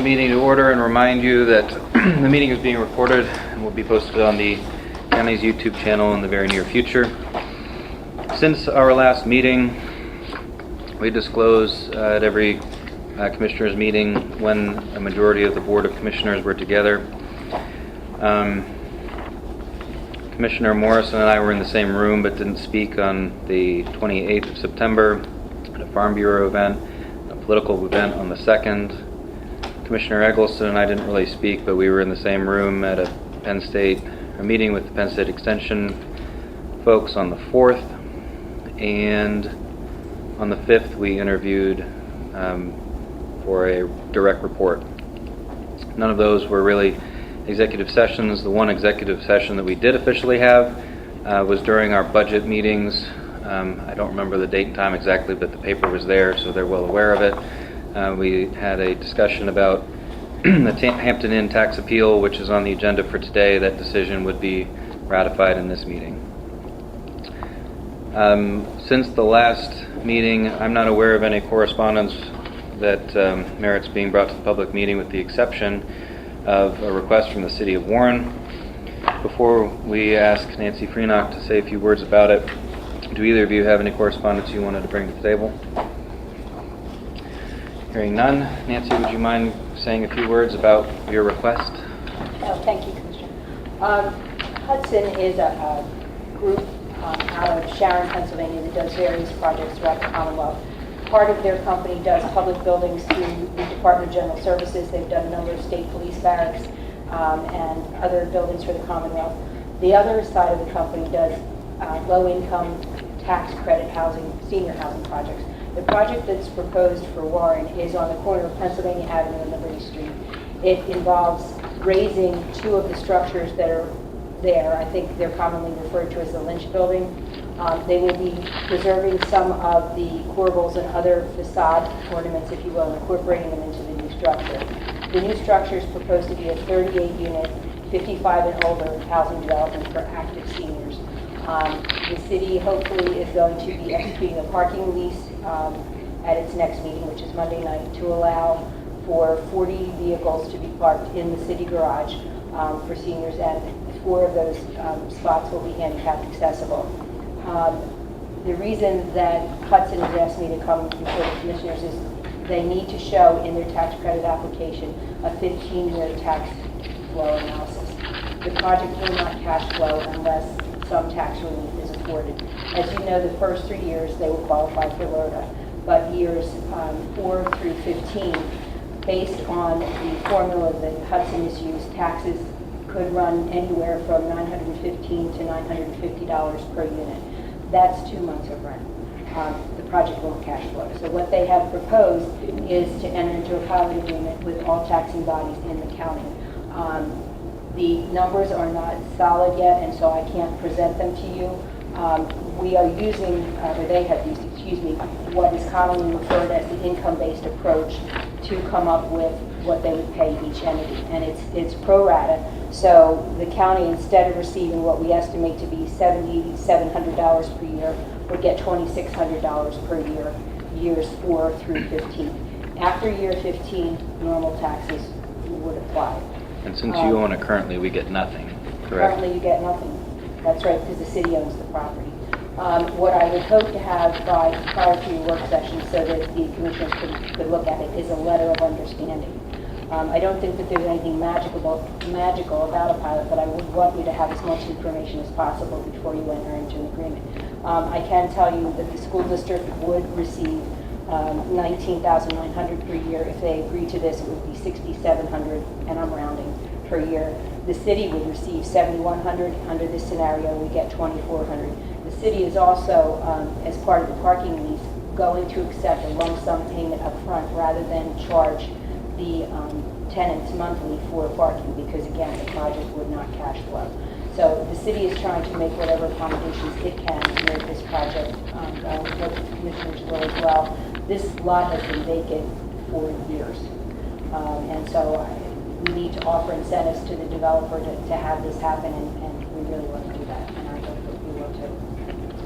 meeting to order and remind you that the meeting is being recorded and will be posted on the county's YouTube channel in the very near future. Since our last meeting, we disclose at every commissioners meeting when a majority of the Board of Commissioners were together. Commissioner Morrison and I were in the same room but didn't speak on the 28th of September at a Farm Bureau event, a political event on the 2nd. Commissioner Eggleston and I didn't really speak, but we were in the same room at a meeting with the Penn State Extension folks on the 4th, and on the 5th we interviewed for a direct report. None of those were really executive sessions. The one executive session that we did officially have was during our budget meetings. I don't remember the date and time exactly, but the paper was there, so they're well aware of it. We had a discussion about the Hampton Inn tax appeal, which is on the agenda for today. That decision would be ratified in this meeting. Since the last meeting, I'm not aware of any correspondence that merits being brought to the public meeting, with the exception of a request from the City of Warren. Before we ask Nancy Freenock to say a few words about it, do either of you have any correspondence you wanted to bring to the table? Hearing none, Nancy, would you mind saying a few words about your request? Oh, thank you, Commissioner. Hudson is a group out of Sharon, Pennsylvania that does various projects throughout the Commonwealth. Part of their company does public buildings through the Department of General Services. They've done a number of state police barracks and other buildings for the Commonwealth. The other side of the company does low-income tax credit housing, senior housing projects. The project that's proposed for Warren is on the corner of Pennsylvania Avenue and Liberty Street. It involves raising two of the structures that are there. I think they're commonly referred to as the Lynch Building. They will be preserving some of the corbels and other facade ornaments, if you will, and incorporating them into the new structure. The new structure is proposed to be a 38-unit, 55 and older housing development for active seniors. The city hopefully is going to be executing a parking lease at its next meeting, which is Monday night, to allow for 40 vehicles to be parked in the city garage for seniors, and 4 of those spots will be handicap accessible. The reason that Hudson has asked me to come before the commissioners is they need to show in their tax credit application a 15-year tax flow analysis. The project will not cash flow unless some tax relief is afforded. As you know, the first 3 years they will qualify for LRTA, but years 4 through 15, based on the formula that Hudson has used, taxes could run anywhere from $915 to $950 per unit. That's 2 months of rent. The project won't cash flow. So what they have proposed is to enter into a pilot agreement with all taxing bodies in the county. The numbers are not solid yet, and so I can't present them to you. We are using, or they have used, what is commonly referred as the income-based approach to come up with what they would pay each entity, and it's pro rata. So the county, instead of receiving what we estimate to be $7,700 per year, would get $2,600 per year, years 4 through 15. After year 15, normal taxes would apply. And since you own it currently, we get nothing, correct? Currently, you get nothing. That's right, because the city owns the property. What I would hope to have prior to your work session, so that the commissioners could look at it, is a letter of understanding. I don't think that there's anything magical about a pilot, but I would want you to have as much information as possible before you enter into an agreement. I can tell you that the school district would receive $19,900 per year. If they agree to this, it would be $6,700, and I'm rounding, per year. The city would receive $7,100. Under this scenario, we get $2,400. The city is also, as part of the parking lease, going to accept a lump sum payment up front rather than charge the tenants monthly for parking, because again, the project would not cash flow. So the city is trying to make whatever accommodations it can to make this project go. The commissioners will as well. This lot has been vacant for years, and so we need to offer incentives to the developer to have this happen, and we really want to do that, and I hope that we will too.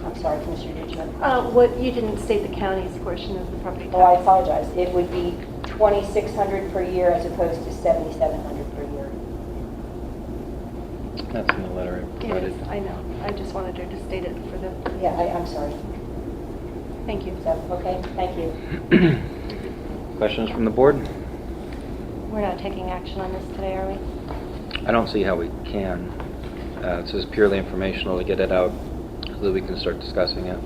I'm sorry, Commissioner, did you have? What you didn't state the county's portion of the property tax. Oh, I apologize. It would be $2,600 per year as opposed to $7,700 per year. That's in the letter I It provided. is, I know. I just wanted her to state it for the, Yeah, I'm sorry. thank you. So, okay, thank you. Questions from the board? We're not taking action on this today, are we? I don't see how we can. It's just purely informational to get it out so that we can start discussing it.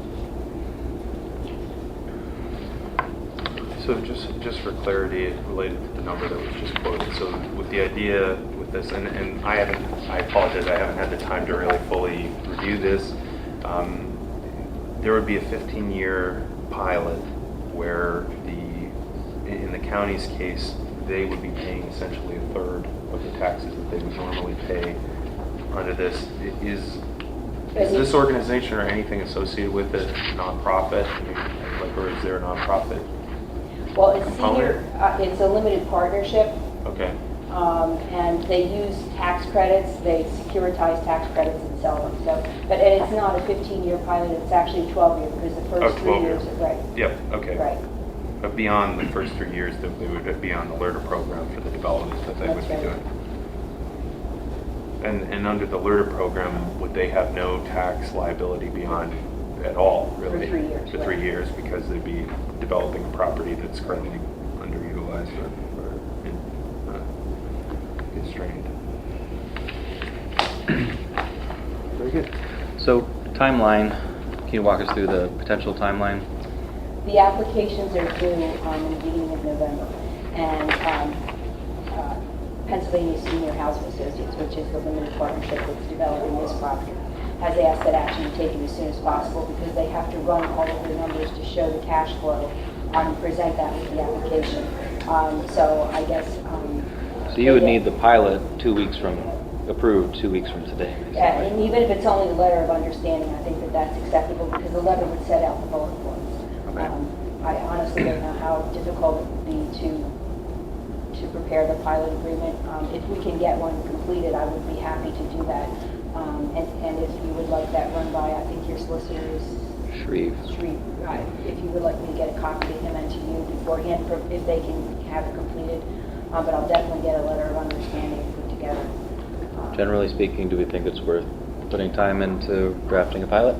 So just for clarity related to the number that was just quoted, so with the idea with this, and I apologize, I haven't had the time to really fully review this. There would be a 15-year pilot where in the county's case, they would be paying essentially a third of the taxes that they would normally pay under this. Is this organization or anything associated with it nonprofit? I mean, like, or is there a nonprofit? Well, it's component? it's a limited partnership, Okay. and they use tax credits, they securitize tax credits and sell them, so, and it's not a 15-year pilot, it's actually a 12-year, because the first 3 12 years, years. right, Yep. Okay. right, But beyond the first 3 years, that they would be on the LERTA program for the developments that they would That's be right. doing. And under the LERTA program, would they have no tax liability beyond at all, really? 3 years, For right. 3 years, because they'd be developing a property that's currently underutilized or constrained. Very good. So, timeline, can you walk us through the potential timeline? The applications are due in the beginning of November, and Pennsylvania Senior Housing Associates, which is the limited partnership that's developing this property, has asked that action be taken as soon as possible because they have to run all of their numbers to show the cash flow and present that with the application. So I guess... So you would need the pilot 2 weeks from, approved 2 weeks from today. Yeah, and even if it's only a letter of understanding, I think that that's acceptable because the letter would set out the bullet points. Okay. I honestly don't know how difficult it would be to prepare the pilot agreement. If we can get one completed, I would be happy to do that. And if you would like that run by, I think your solicitor is Shreve. Shreve. If you would like me to get a copy to him and to you beforehand, if they can have it completed. But I'll definitely get a letter of understanding put together. Generally speaking, do we think it's worth putting time into drafting a pilot?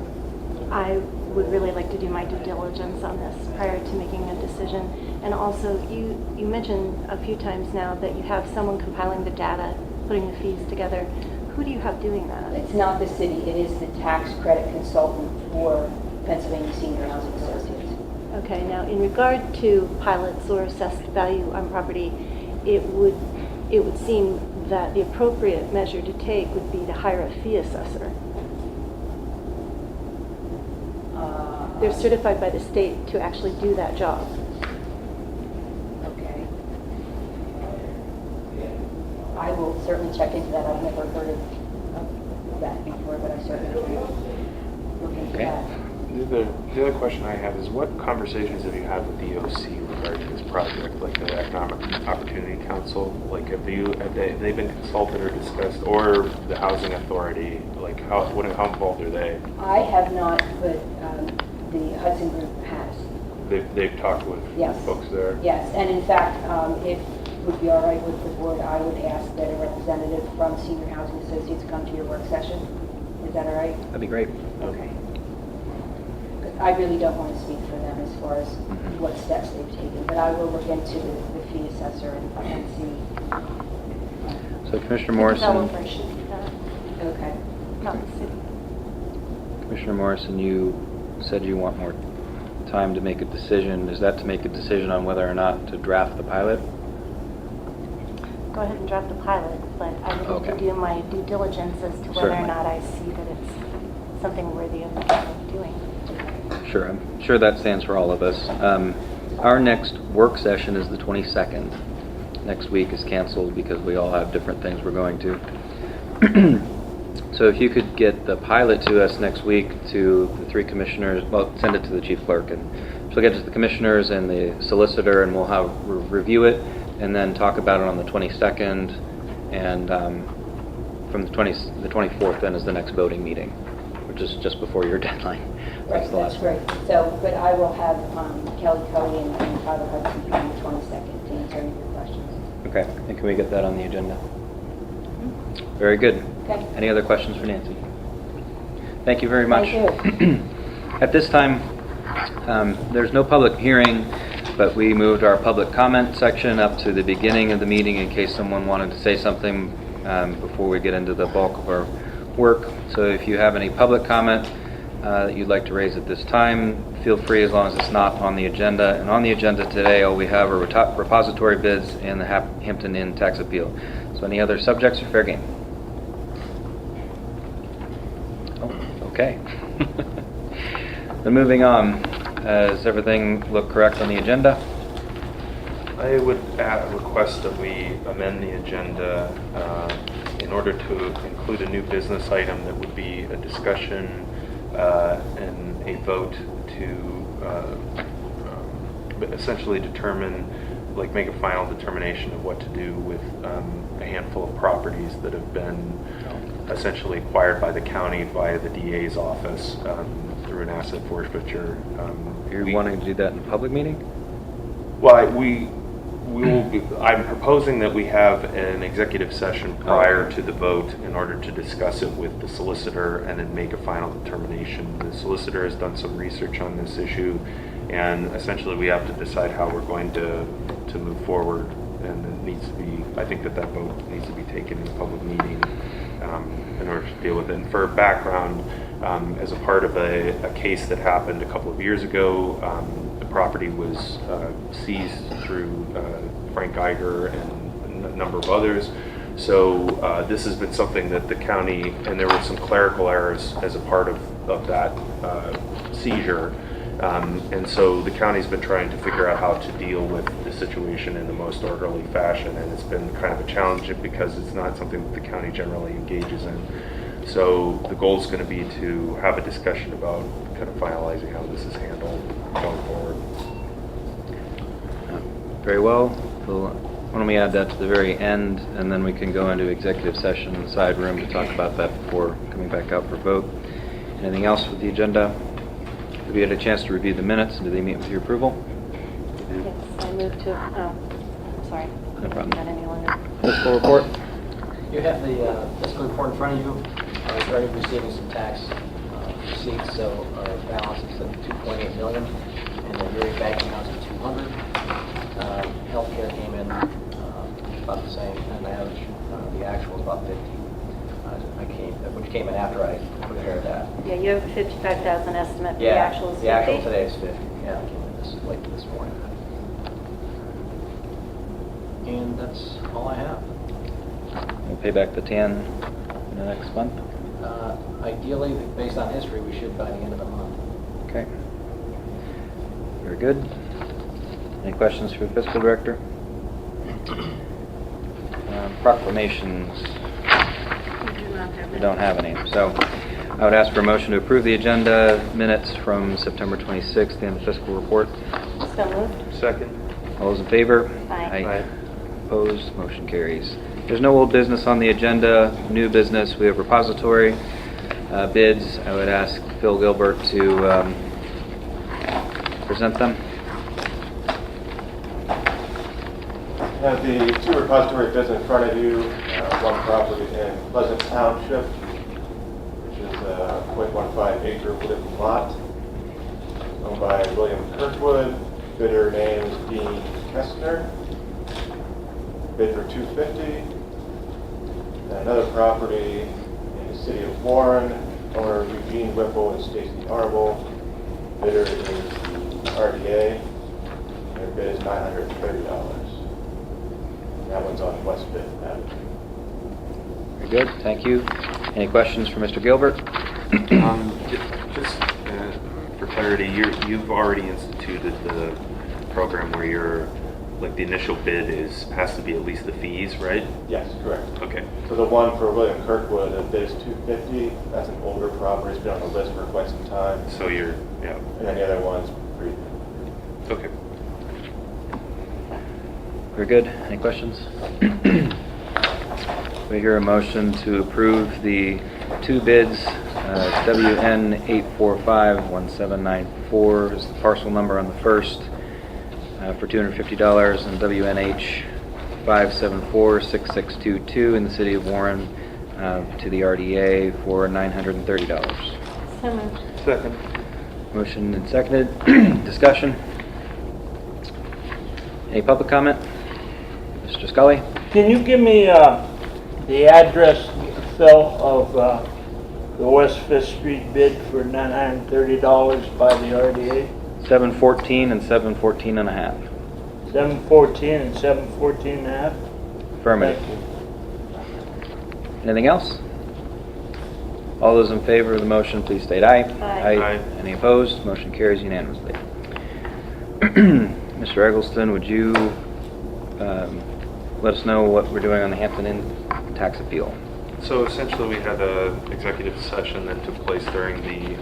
I would really like to do my due diligence on this prior to making a decision. And also, you mentioned a few times now that you have someone compiling the data, putting the fees together. Who do you have doing that? It's not the city, it is the tax credit consultant for Pennsylvania Senior Housing Associates. Okay, now in regard to pilots or assessed value on property, it would seem that the appropriate measure to take would be to hire a fee assessor. They're certified by the state to actually do that job. Okay. I will certainly check into that. I've never heard of that before, but I certainly will look into Okay. that. The other question I have is, what conversations have you had with the OC regarding this project, like the Economic Opportunity Council? Like, have they been consulted or discussed, or the Housing Authority? Like, how involved are they? I have not, but the Hudson Group has. They've talked with Yes. folks there. Yes, and in fact, if it would be all right with the board, I would ask that a representative from Senior Housing Associates come to your work session. Is that all right? That'd be great. Okay. I really don't want to speak for them as far as what steps they've taken, but I will look into the fee assessor and see. So Commissioner The Morrison, developer should do that, Okay. not the city. Commissioner Morrison, you said you want more time to make a decision. Is that to make a decision on whether or not to draft the pilot? Go ahead and draft the pilot, but I would like to Okay. do my due diligence as to whether Certainly. or not I see that it's something worthy of doing. Sure, I'm sure that stands for all of us. Our next work session is the 22nd. Next week is canceled because we all have different things we're going to. So if you could get the pilot to us next week to the three commissioners, well, send it to the chief clerk, and she'll get it to the commissioners and the solicitor, and we'll have review it, and then talk about it on the 22nd, and from the 24th then is the next voting meeting. which is just before your deadline. Right, the that's last great. one. So, but I will have Kelly Cody and Tyler Hudson on the 22nd to answer any of your questions. Okay, and can we get that on the agenda? Very good. Okay. Any other questions for Nancy? Thank you very much. Thank you. At this time, there's no public hearing, but we moved our public comment section up to the beginning of the meeting in case someone wanted to say something before we get into the bulk of our work. So if you have any public comment that you'd like to raise at this time, feel free, as long as it's not on the agenda. And on the agenda today, all we have are repository bids and the Hampton Inn tax appeal. So any other subjects are fair game? Oh, okay. Then moving on, does everything look correct on the agenda? I would request that we amend the agenda in order to include a new business item that would be a discussion and a vote to essentially determine, like make a final determination of what to do with a handful of properties that have been essentially acquired by the county via the DA's office through an asset forfeiture. You're wanting to do that in a public meeting? Well, we will be, I'm proposing that we have an executive session prior to the vote in order to discuss it with the solicitor and then make a final determination. The solicitor has done some research on this issue, and essentially we have to decide how we're going to move forward, and it needs to be, I think that vote needs to be taken in a public meeting in order to deal with it. And for background, as a part of a case that happened a couple of years ago, the property was seized through Frank Geiger and a number of others. So this has been something that the county, and there were some clerical errors as a part of that seizure. And so the county's been trying to figure out how to deal with the situation in the most orderly fashion, and it's been kind of a challenge because it's not something that the county generally engages in. So the goal is going to be to have a discussion about kind of finalizing how this is handled going forward. Very well. Why don't we add that to the very end, and then we can go into executive session in the side room to talk about that before coming back out for vote. Anything else with the agenda? Have you had a chance to review the minutes, and do they meet with your approval? Yes, I moved to, I'm sorry. No problem. Not any longer. Fiscal report? You have the fiscal report in front of you. We've already receiving some tax receipts, so our balance is at 2.8 million, and the yearly bank accounts are 200. Healthcare came in about the same, and the actual is about 50. Which came in after I prepared that. Yeah, you have a 55,000 estimate, the Yeah, actual is 50? the actual today is 50. Yeah, it came in late this morning. And that's all I have. We'll pay back the 10 in the next month. Ideally, based on history, we should by the end of the month. Okay. Very good. Any questions for the fiscal director? Proclamations. We don't have any. So I would ask for a motion to approve the agenda minutes from September 26th and the fiscal report. So moved. Second. All those in favor? Aye. Aye. Opposed? Motion carries. There's no old business on the agenda. New business, we have repository bids. I would ask Phil Gilbert to present them. You have the two repository bids in front of you. One property in Pleasant Township, which is a .15 acre wooded lot, owned by William Kirkwood. Bidder name is Dean Kestner. Bid for $250. And another property in the city of Warren, owner Eugene Whipple and Stacy Arble. Bidder is the RDA. Their bid is $930. That one's on West 5th Avenue. Very good. Thank you. Any questions for Mr. Gilbert? Just for clarity, you've already instituted the program where you're, like, the initial bid has to be at least the fees, right? Yes, correct. Okay. So the one for William Kirkwood, the bid is $250. That's an older property. It's been on the list for quite some time. So yeah. And then the other one's pretty. Okay. Very good. Any questions? We hear a motion to approve the two bids WN 8451794 is the parcel number on the first for $250, and WNH 5746622 in the city of Warren to the RDA for $930. So moved. Second. Motion and seconded. Discussion? Any public comment? Mr. Scully? Can you give me the address, Phil, of the West Fifth Street bid for $930 by the RDA? 714 and 714 and a half. 714 and 714 and a half? Affirmative. Thank you. Anything else? All those in favor of the motion, please state aye. Aye. Aye. Any opposed? Motion carries unanimously. Mr. Eggleston, would you let us know what we're doing on the Hampton Inn tax appeal? So essentially, we had a executive session that took place during the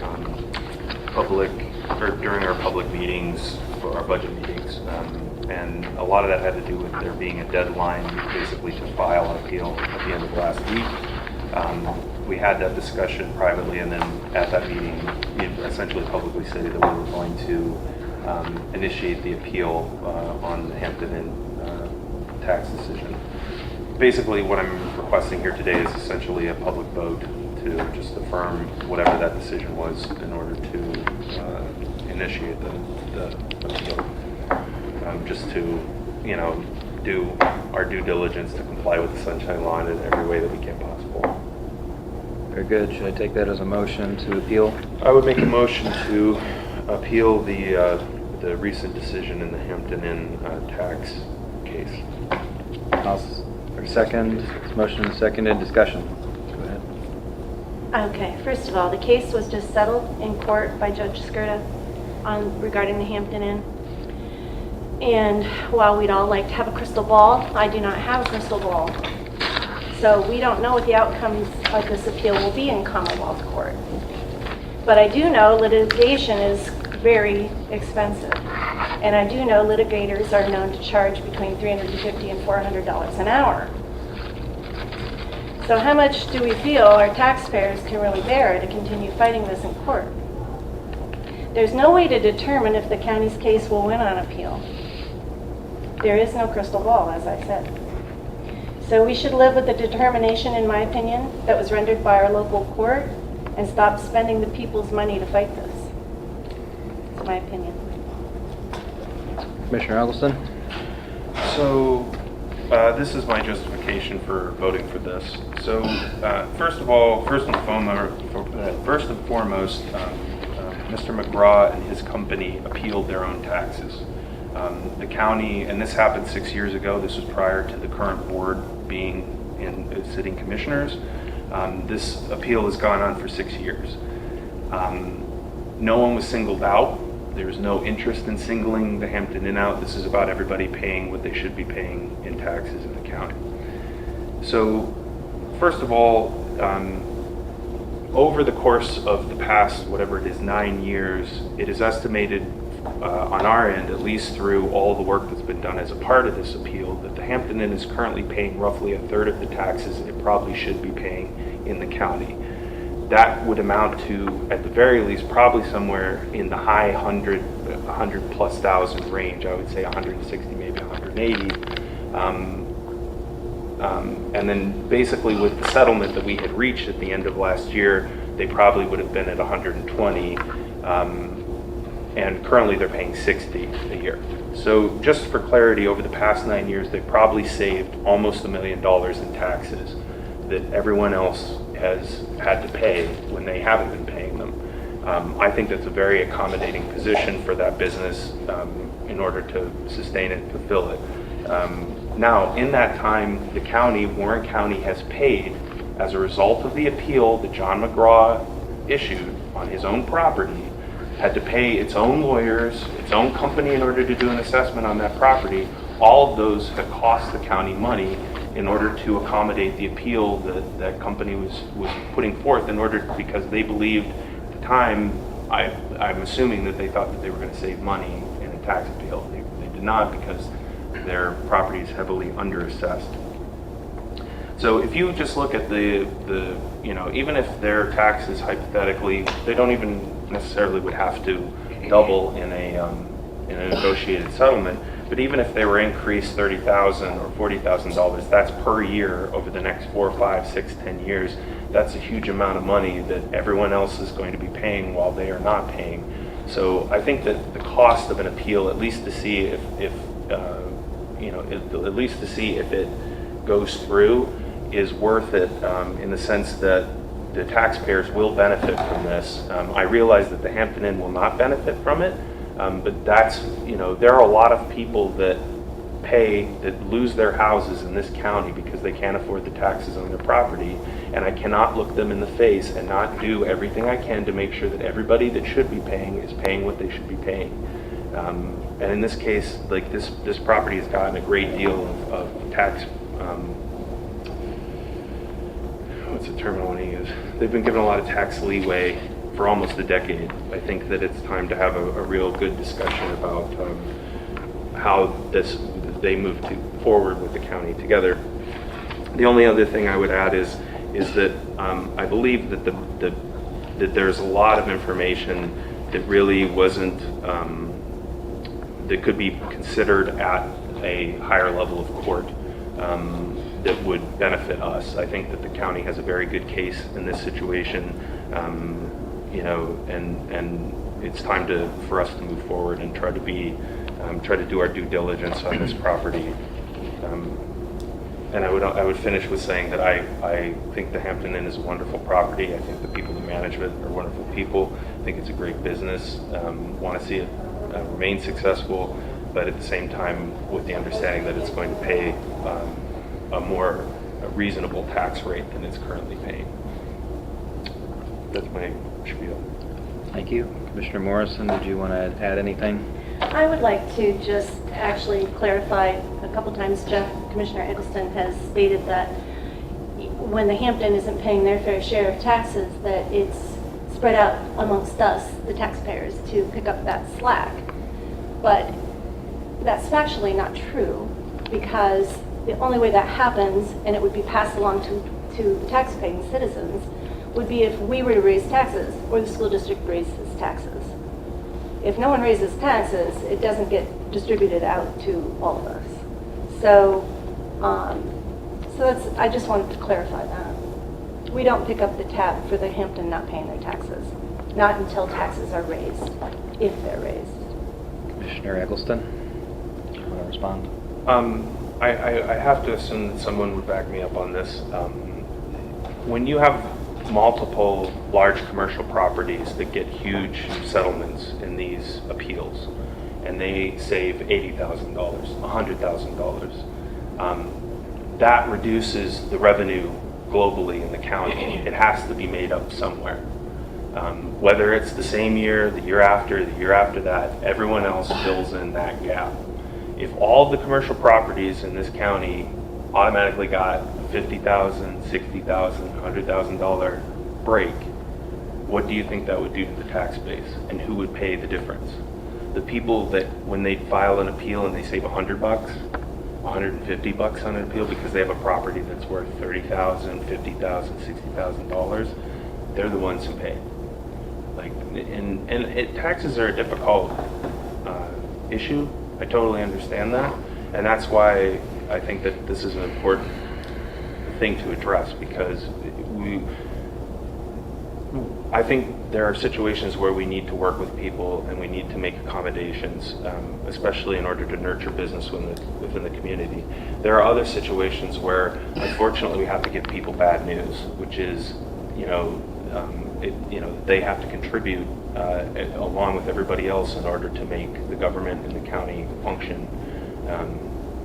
during our public meetings, for our budget meetings. And a lot of that had to do with there being a deadline basically to file an appeal at the end of last week. We had that discussion privately, and then at that meeting, we essentially publicly stated that we were going to initiate the appeal on the Hampton Inn tax decision. Basically, what I'm requesting here today is essentially a public vote to just affirm whatever that decision was in order to initiate the appeal. Just to, do our due diligence to comply with the Sunshine Law in every way that we can possible. Very good. Should I take that as a motion to appeal? I would make a motion to appeal the recent decision in the Hampton Inn tax case. Second. Motion and seconded. Discussion. Go ahead. Okay, first of all, the case was just settled in court by Judge Skirta regarding the Hampton Inn. And while we'd all like to have a crystal ball, I do not have a crystal ball. So we don't know what the outcomes of this appeal will be in Commonwealth Court. But I do know litigation is very expensive. And I do know litigators are known to charge between $350 and $400 an hour. So how much do we feel our taxpayers can really bear to continue fighting this in court? There's no way to determine if the county's case will win on appeal. There is no crystal ball, as I said. So we should live with the determination, in my opinion, that was rendered by our local court and stop spending the people's money to fight this. That's my opinion. Commissioner Eggleston? So, this is my justification for voting for this. So, first and foremost, Mr. McGraw and his company appealed their own taxes. The county, and this happened 6 years ago, this was prior to the current board being in sitting commissioners. This appeal has gone on for 6 years. No one was singled out. There's no interest in singling the Hampton Inn out. This is about everybody paying what they should be paying in taxes in the county. So, first of all, over the course of the past, whatever it is, 9 years, it is estimated on our end, at least through all the work that's been done as a part of this appeal, that the Hampton Inn is currently paying roughly a third of the taxes it probably should be paying in the county. That would amount to, at the very least, probably somewhere in the high 100 plus thousand range. I would say 160, maybe 180. And then basically with the settlement that we had reached at the end of last year, they probably would have been at 120. And currently they're paying 60 a year. So just for clarity, over the past 9 years, they've probably saved almost $1 million in taxes that everyone else has had to pay when they haven't been paying them. I think that's a very accommodating position for that business in order to sustain it and fulfill it. Now, in that time, the county, Warren County, has paid, as a result of the appeal that John McGraw issued on his own property, had to pay its own lawyers, its own company in order to do an assessment on that property. All of those have cost the county money in order to accommodate the appeal that that company was putting forth because they believed at the time, I'm assuming that they thought that they were going to save money in a tax appeal. They did not, because their property is heavily underassessed. So if you just look at the even if their taxes hypothetically, they don't even necessarily would have to double in a negotiated settlement, but even if they were increased $30,000 or $40,000, that's per year over the next 4, 5, 6, 10 years. That's a huge amount of money that everyone else is going to be paying while they are not paying. So I think that the cost of an appeal, at least to see if at least to see if it goes through, is worth it in the sense that the taxpayers will benefit from this. I realize that the Hampton Inn will not benefit from it, but that's, there are a lot of people that lose their houses in this county because they can't afford the taxes on their property, and I cannot look them in the face and not do everything I can to make sure that everybody that should be paying is paying what they should be paying. And in this case, like this property has gotten a great deal of tax, what's the term I want to use? They've been given a lot of tax leeway for almost a decade. I think that it's time to have a real good discussion about how they move forward with the county together. The only other thing I would add is that I believe that that there's a lot of information that really wasn't that could be considered at a higher level of court that would benefit us. I think that the county has a very good case in this situation, and it's time for us to move forward and try to do our due diligence on this property. And I would finish with saying that I think the Hampton Inn is a wonderful property. I think the people that manage it are wonderful people. I think it's a great business. Want to see it remain successful, but at the same time with the understanding that it's going to pay a more reasonable tax rate than it's currently paying. That's my spiel. Thank you. Commissioner Morrison, did you want to add anything? I would like to just actually clarify a couple times. Commissioner Eggleston has stated that when the Hampton isn't paying their fair share of taxes, that it's spread out amongst us, the taxpayers, to pick up that slack. But that's factually not true, because the only way that happens, and it would be passed along to the taxpaying citizens, would be if we were to raise taxes or the school district raises taxes. If no one raises taxes, it doesn't get distributed out to all of us. So, I just wanted to clarify that. We don't pick up the tab for the Hampton not paying their taxes, not until taxes are raised, if they're raised. Commissioner Eggleston, do you want to respond? I have to assume that someone would back me up on this. When you have multiple large commercial properties that get huge settlements in these appeals, and they save $80,000, $100,000, that reduces the revenue globally in the county. It has to be made up somewhere. Whether it's the same year, the year after that, everyone else fills in that gap. If all the commercial properties in this county automatically got $50,000, $60,000, $100,000 break, what do you think that would do to the tax base, and who would pay the difference? The people that, when they file an appeal and they save $100, $150 on an appeal because they have a property that's worth $30,000, $50,000, $60,000, they're the ones who pay. Taxes are a difficult issue. I totally understand that, and that's why I think that this is an important thing to address, because I think there are situations where we need to work with people and we need to make accommodations, especially in order to nurture business within the community. There are other situations where, unfortunately, we have to give people bad news, which is, they have to contribute along with everybody else in order to make the government and the county function.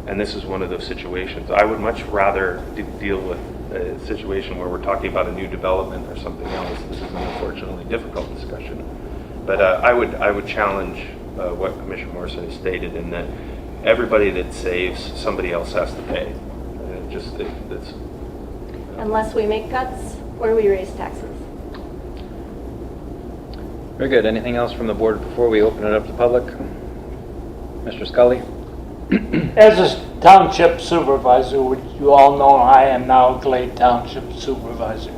And this is one of those situations. I would much rather deal with a situation where we're talking about a new development or something else. This is an unfortunately difficult discussion. But I would challenge what Commissioner Morrison has stated, in that everybody that saves, somebody else has to pay. Unless we make cuts or we raise taxes. Very good. Anything else from the board before we open it up to public? Mr. Scully? As a township supervisor, which you all know I am now Glade Township Supervisor,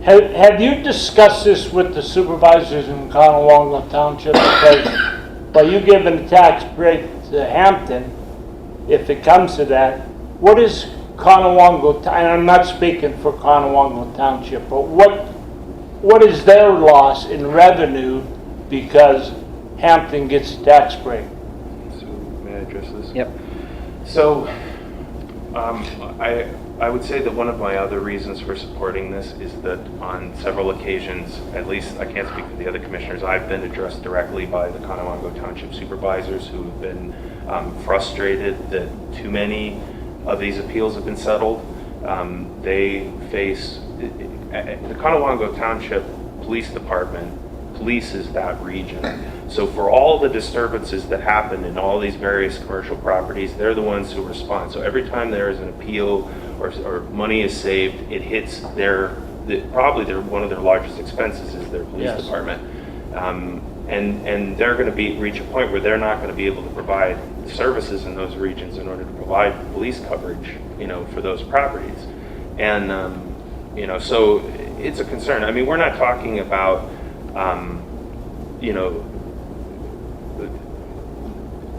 have you discussed this with the supervisors in Conowongo Township? Because by you giving a tax break to Hampton, if it comes to that, what is Conowongo, and I'm not speaking for Conowongo Township, but what is their loss in revenue because Hampton gets a tax break? So may I address this? Yep. So, I would say that one of my other reasons for supporting this is that on several occasions, at least I can't speak for the other commissioners, I've been addressed directly by the Conowongo Township supervisors who have been frustrated that too many of these appeals have been settled. They face, the Conowongo Township Police Department polices that region. So for all the disturbances that happen in all these various commercial properties, they're the ones who respond. So every time there is an appeal or money is saved, it hits probably one of their largest expenses is their police Yes. department. And they're going to reach a point where they're not going to be able to provide services in those regions in order to provide police coverage, for those properties. And, so it's a concern. I mean, we're not talking about,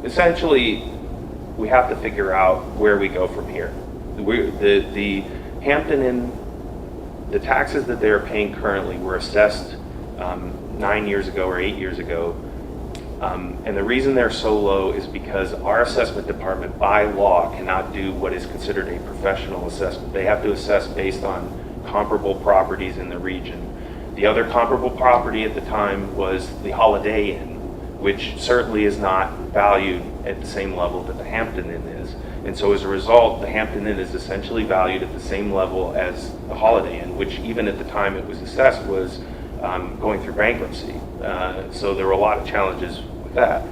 essentially, we have to figure out where we go from here. The Hampton Inn, the taxes that they are paying currently were assessed 9 years ago or 8 years ago. And the reason they're so low is because our assessment department by law cannot do what is considered a professional assessment. They have to assess based on comparable properties in the region. The other comparable property at the time was the Holiday Inn, which certainly is not valued at the same level that the Hampton Inn is. And so as a result, the Hampton Inn is essentially valued at the same level as the Holiday Inn, which even at the time it was assessed was going through bankruptcy. So there were a lot of challenges with that.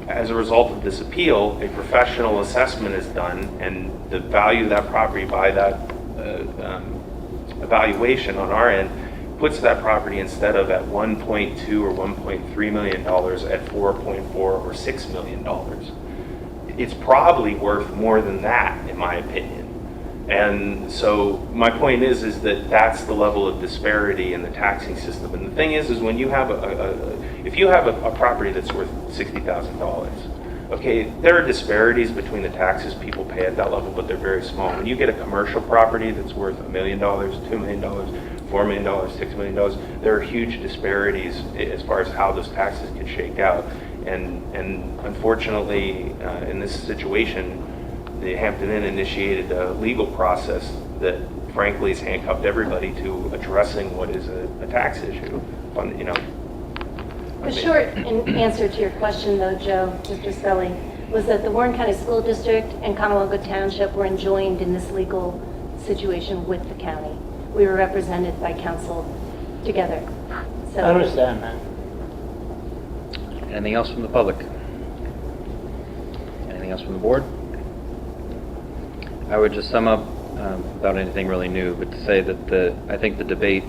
As a result of this appeal, a professional assessment is done, and the value of that property by that evaluation on our end puts that property instead of at $1.2 or $1.3 million at $4.4 or $6 million. It's probably worth more than that, in my opinion. And so my point is that that's the level of disparity in the taxing system. And the thing is when you have if you have a property that's worth $60,000, okay, there are disparities between the taxes people pay at that level, but they're very small. When you get a commercial property that's worth $1 million, $2 million, $4 million, $6 million, there are huge disparities as far as how those taxes can shake out. And unfortunately, in this situation, the Hampton Inn initiated a legal process that frankly has handcuffed everybody to addressing what is a tax issue. The short answer to your question, though, Joe, Mr. Scully, was that the Warren County School District and Conowongo Township were enjoined in this legal situation with the county. We were represented by counsel together. So I understand that. Anything else from the public? Anything else from the board? I would just sum up without anything really new, but to say that I think the debate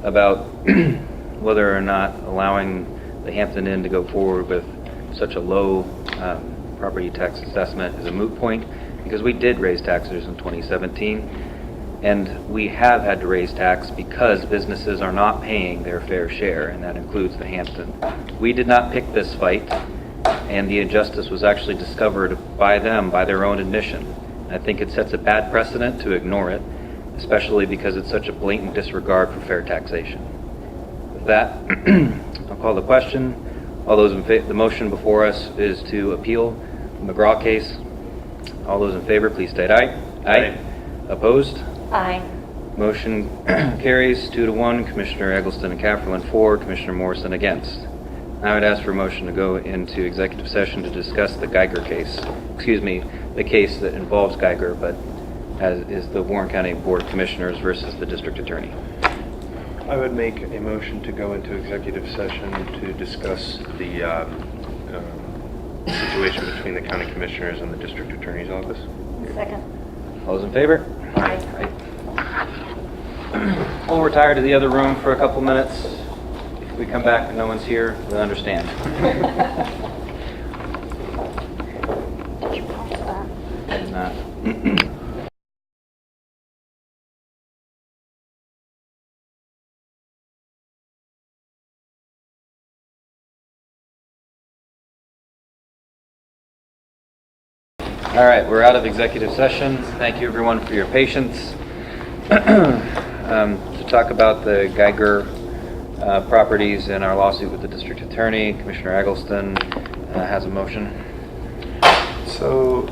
about whether or not allowing the Hampton Inn to go forward with such a low property tax assessment is a moot point, because we did raise taxes in 2017, and we have had to raise tax because businesses are not paying their fair share, and that includes the Hampton. We did not pick this fight, and the injustice was actually discovered by them, by their own admission. I think it sets a bad precedent to ignore it, especially because it's such a blatant disregard for fair taxation. With that, I'll call the question. All those in favor, the motion before us is to appeal the McGraw case. All those in favor, please state aye. Aye. Opposed? aye. Motion carries 2-1. Commissioner Eggleston and Cafferlin for, Commissioner Morrison against. I would ask for a motion to go into executive session to discuss the Geiger case. Excuse me, the case that involves Geiger, but is the Warren County Board of Commissioners versus the District Attorney. I would make a motion to go into executive session to discuss the situation between the county commissioners and the district attorney's office. Second. All those in favor? Aye. We'll retire to the other room for a couple minutes. If we come back and no one's here, we'll understand. All right, we're out of executive session. Thank you, everyone, for your patience. To talk about the Geiger properties in our lawsuit with the district attorney, Commissioner Eggleston has a motion. So,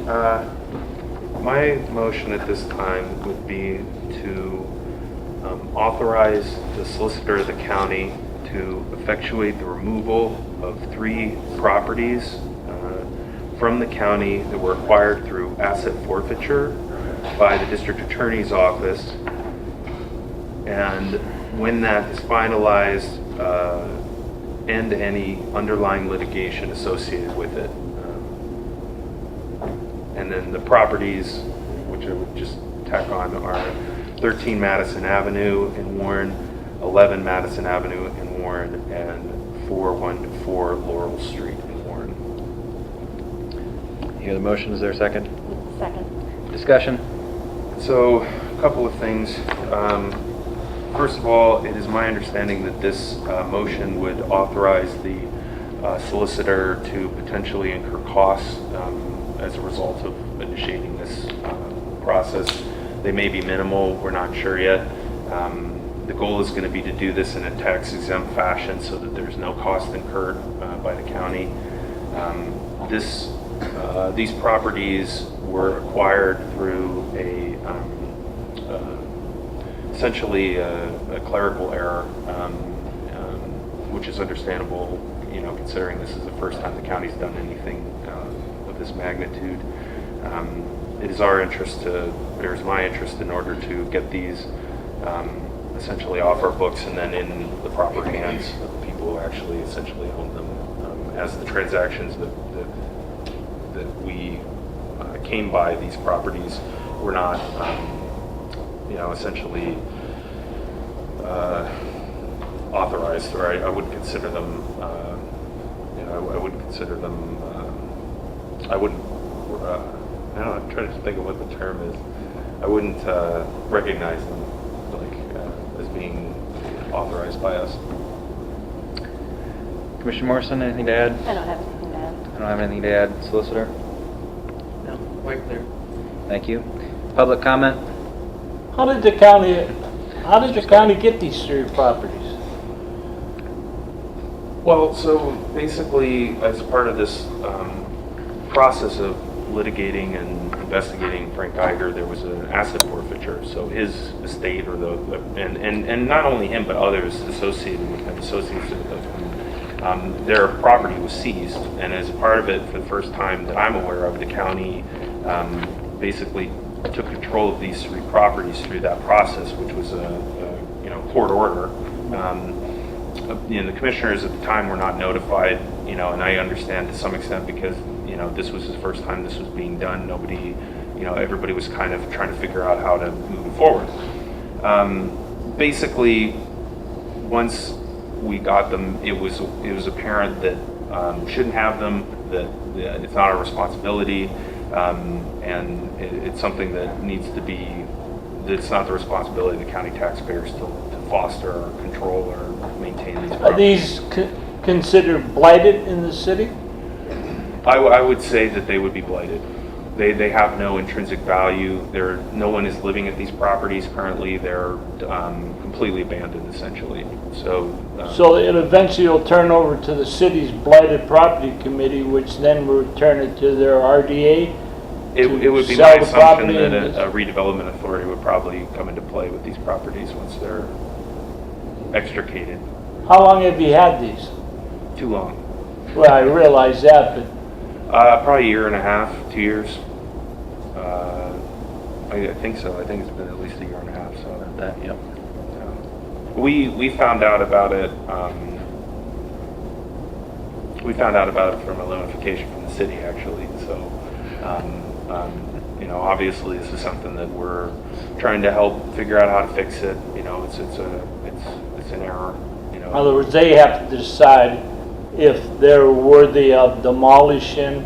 my motion at this time would be to authorize the solicitor of the county to effectuate the removal of 3 properties from the county that were acquired through asset forfeiture by the district attorney's office. And when that is finalized, end any underlying litigation associated with it. And then the properties, which I would just tack on, are 13 Madison Avenue in Warren, 11 Madison Avenue in Warren, and 414 Laurel Street in Warren. You hear the motion, is there a second? Second. Discussion? So, a couple of things. First of all, it is my understanding that this motion would authorize the solicitor to potentially incur costs as a result of initiating this process. They may be minimal, we're not sure yet. The goal is going to be to do this in a tax-exempt fashion so that there's no cost incurred by the county. These properties were acquired through essentially a clerical error, which is understandable, considering this is the first time the county's done anything of this magnitude. It is our interest or is my interest in order to get these essentially off our books and then in the proper hands of the people who actually essentially own them, as the transactions that we came by these properties were not essentially authorized, or I wouldn't consider them I'm trying to think of what the term is. I wouldn't recognize them as being authorized by us. Commissioner Morrison, anything to add? I don't have anything to add. I don't have anything to add. Solicitor? No, quite clear. Thank you. Public comment? How did the county get these 3 properties? Well, so basically, as part of this process of litigating and investigating Frank Geiger, there was an asset forfeiture. So his estate, or and not only him, but others associated with him, their property was seized. And as a part of it, for the first time that I'm aware of, the county basically took control of these 3 properties through that process, which was a court order. The commissioners at the time were not notified, and I understand to some extent because this was the first time this was being done. Nobody, everybody was kind of trying to figure out how to move it forward. Basically, once we got them, it was apparent that we shouldn't have them, that it's not our responsibility, and it's something that needs to be, it's not the responsibility of the county taxpayers to foster or control or maintain these Are properties. these considered blighted in the city? I would say that they would be blighted. They have no intrinsic value. No one is living at these properties currently. They're completely abandoned, essentially. So it eventually will turn over to the city's blighted property committee, which then will return it to their RDA. it would be my sell the assumption property that and a redevelopment authority would probably come into play with these properties once they're extricated. How long have you had these? Too long. Well, I realize that, but Probably a year and a half, 2 years. I think so. I think it's been at least a year and a half. So That, yep. we found out about it. We found out about it from a notification from the city, actually. So, obviously, this is something that we're trying to help figure out how to fix it. It's an error. in other words, they have to decide if they're worthy of demolishing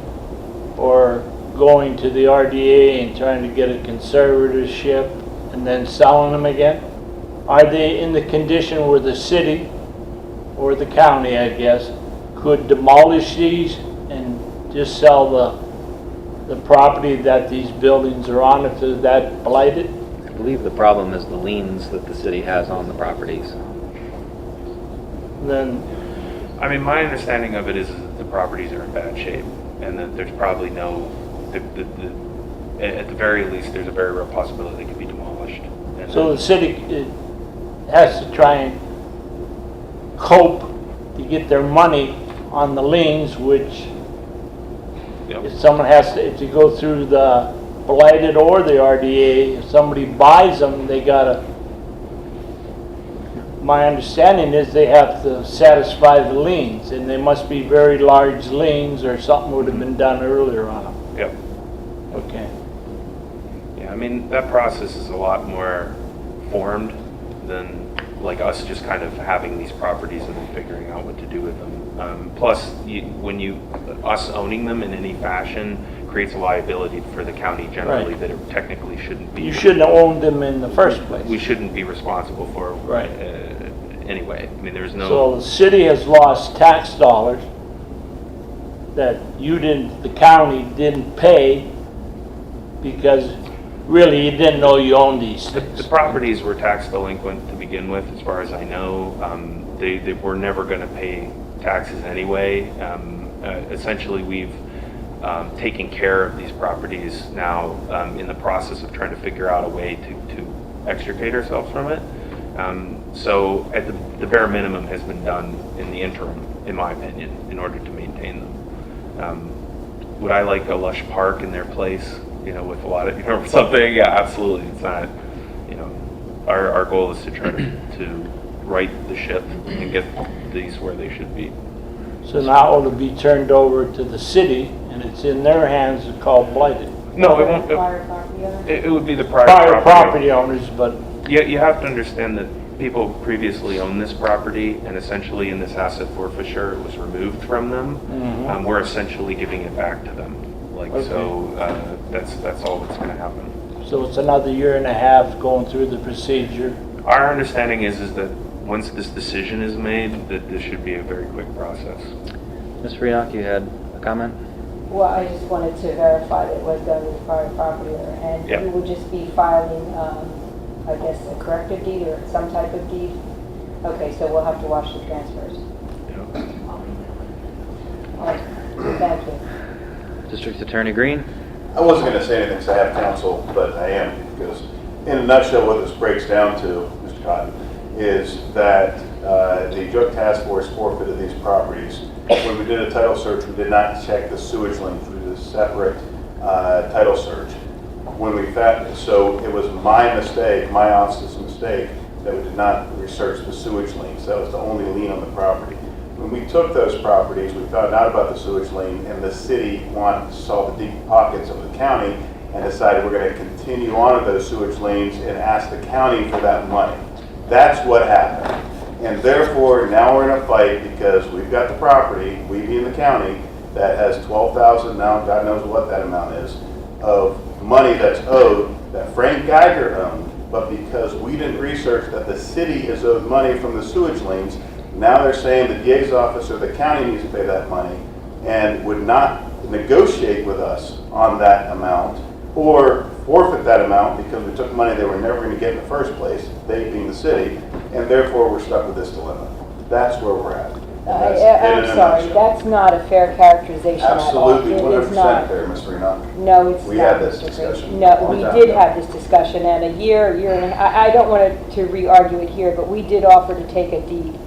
or going to the RDA and trying to get a conservatorship and then selling them again? Are they in the condition where the city or the county, I guess, could demolish these and just sell the property that these buildings are on, if they're that blighted? I believe the problem is the liens that the city has on the properties. Then, I mean, my understanding of it is that the properties are in bad shape, and that there's probably no, at the very least, there's a very real possibility they could be demolished. And so the city has to try and cope to get their money on the liens, which Yep. if someone has to, if you go through the blighted or the RDA, if somebody buys them, they gotta, my understanding is they have to satisfy the liens, and they must be very large liens, or something would have been done earlier on them. Yep. Okay. Yeah, I mean, that process is a lot more formed than like us just kind of having these properties and then figuring out what to do with them. Plus, us owning them in any fashion creates a liability for the county generally Right. that it technically shouldn't be. You shouldn't have owned them in the first place. We shouldn't be responsible for Right. Anyway. I mean, there's no. So the city has lost tax dollars that the county didn't pay, because really you didn't know you owned these The things. properties were tax delinquent to begin with, as far as I know. They were never going to pay taxes anyway. Essentially, we've taken care of these properties now in the process of trying to figure out a way to extricate ourselves from it. So at the bare minimum has been done in the interim, in my opinion, in order to maintain them. Would I like a lush park in their place? With a lot of, something, yeah, absolutely. It's not, our goal is to try to right the ship and get these where they should be. So now it'll be turned over to the city, and it's in their hands to call blighted. No, it won't. Prior property owner? It would be the prior Prior property. property owners, but You have to understand that people previously owned this property, and essentially in this asset forfeiture, it was removed from them. Mhm. We're essentially giving it back to them. So that's all that's going to happen. so it's another year and a half going through the procedure. Our understanding is that once this decision is made, that this should be a very quick process. Ms. Frioch, you had a comment? Well, I just wanted to verify that it was done with the prior property owner, and Yeah. you would just be filing, I guess, a corrective deed or some type of deed? Okay, so we'll have to watch the transfers. All right, thank you. District Attorney Green? I wasn't going to say anything because I have counsel, but I am, because in a nutshell, what this breaks down to, Mr. Cotton, is that the drug task force forfeited these properties. When we did a title search, we did not check the sewage link through the separate title search. When we found, so it was my mistake, my office's mistake, that we did not research the sewage links. That was the only lien on the property. When we took those properties, we found out about the sewage lien, and the city wanted to solve the deep pockets of the county and decided we're going to continue on with those sewage liens and ask the county for that money. That's what happened. And therefore, now we're in a fight because we've got the property, we being the county, that has 12,000 now, God knows what that amount is, of money that's owed that Frank Geiger owned, but because we didn't research that the city is owed money from the sewage liens, now they're saying the DA's office or the county needs to pay that money and would not negotiate with us on that amount or forfeit that amount because we took money they were never going to get in the first place, they being the city, and therefore we're stuck with this dilemma. That's where we're at. I'm sorry, that's not a fair characterization at all. Absolutely, It is 100% not. fair, Ms. Renock. No, it's not. We had this Mr. Green. discussion. No, we Long did time have ago. this discussion, and a year and I don't want to re-argue it here, but we did offer to take a deed,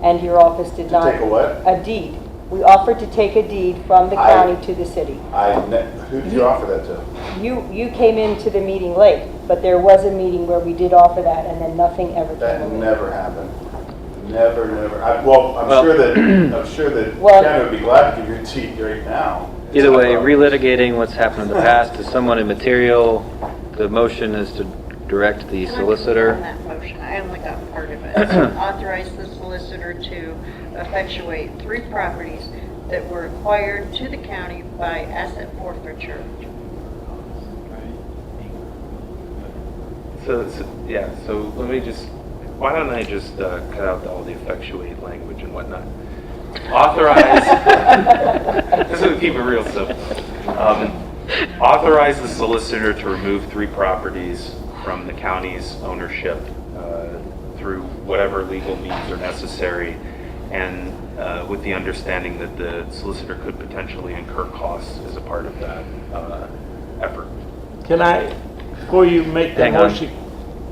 and your office did not. take a what? A deed. We offered to take a deed from the county to the city. Who did you offer that to? You came into the meeting late, but there was a meeting where we did offer that, and then nothing ever came That of it. never happened. Never. I'm sure that Well- Ken would be glad to give you a seat right now. Either way, relitigating what's happened in the past is somewhat immaterial. The motion is to direct the Can I solicitor. confirm that motion? I only got part of it. So authorize the solicitor to effectuate 3 properties that were acquired to the county by asset forfeiture. So let me just, why don't I just cut out all the effectuate language and whatnot? Authorize, this will keep it real simple. Authorize the solicitor to remove 3 properties from the county's ownership through whatever legal means are necessary, and with the understanding that the solicitor could potentially incur costs as a part of that effort. Can I, before you make the Hang on. motion,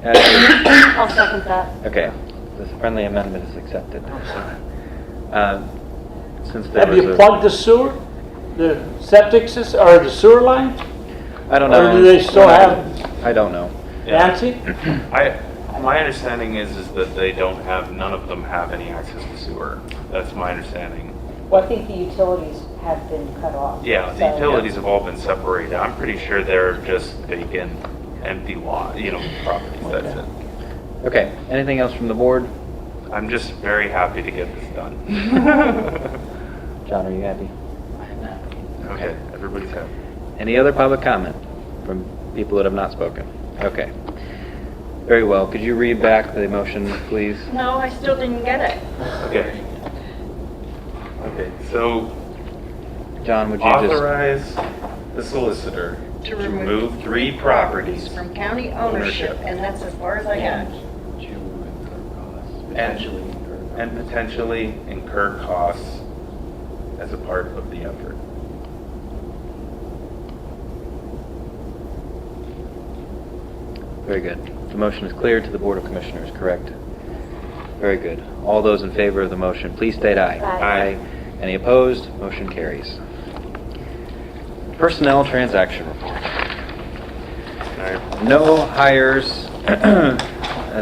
I'll second that. Okay, this friendly amendment is accepted. Since there have was you a- plugged the sewer? The septic system, or the sewer line? I don't know. Or do they still have, I don't know. Nancy? My understanding is that they don't have, none of them have any access to sewer. That's my understanding. Well, I think the utilities have been cut off. Yeah, the So- utilities have all been separated. I'm pretty sure they're just vacant, empty lot, properties, that's it. Okay, anything else from the board? I'm just very happy to get this done. John, are you happy? Okay, everybody's happy. Any other public comment from people that have not spoken? Okay. Very well. Could you read back the motion, please? No, I still didn't get it. Okay. Okay, so John, would you just... authorize the solicitor To to remove 3 properties from county ownership, and that's as far as I got. and potentially incur costs as a part of the effort. Very good. The motion is cleared to the Board of Commissioners, correct? Very good. All those in favor of the motion, please state aye. Aye. Any opposed? Motion carries. Personnel transaction report. No hires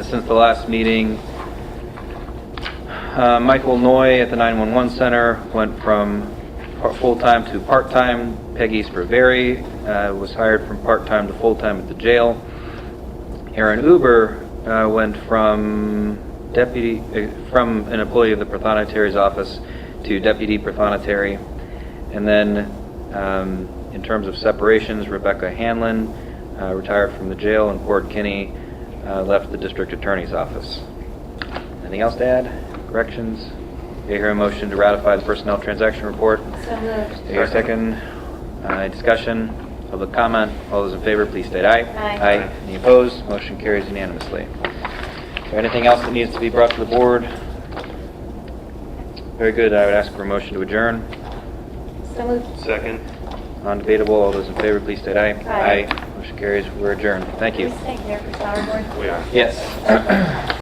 since the last meeting. Michael Noy at the 911 Center went from full-time to part-time. Peggy Spraveri was hired from part-time to full-time at the jail. Aaron Uber went from from an employee of the Prothonotari's office to deputy Prothonotary. And then in terms of separations, Rebecca Hanlon retired from the jail, and Cord Kinney left the district attorney's office. Anything else to add? Corrections? Do you hear a motion to ratify the personnel transaction report? So moved. Do you hear a second? Any discussion? Public comment? All those in favor, please state aye. Aye. Any opposed? Motion carries unanimously. Is there anything else that needs to be brought to the board? Very good. I would ask for a motion to adjourn. So moved. Second. Non-debatable. All those in favor, please state aye. Aye. Motion carries. We're adjourned. Thank you. Can we stay here for salad board? We are. Yes.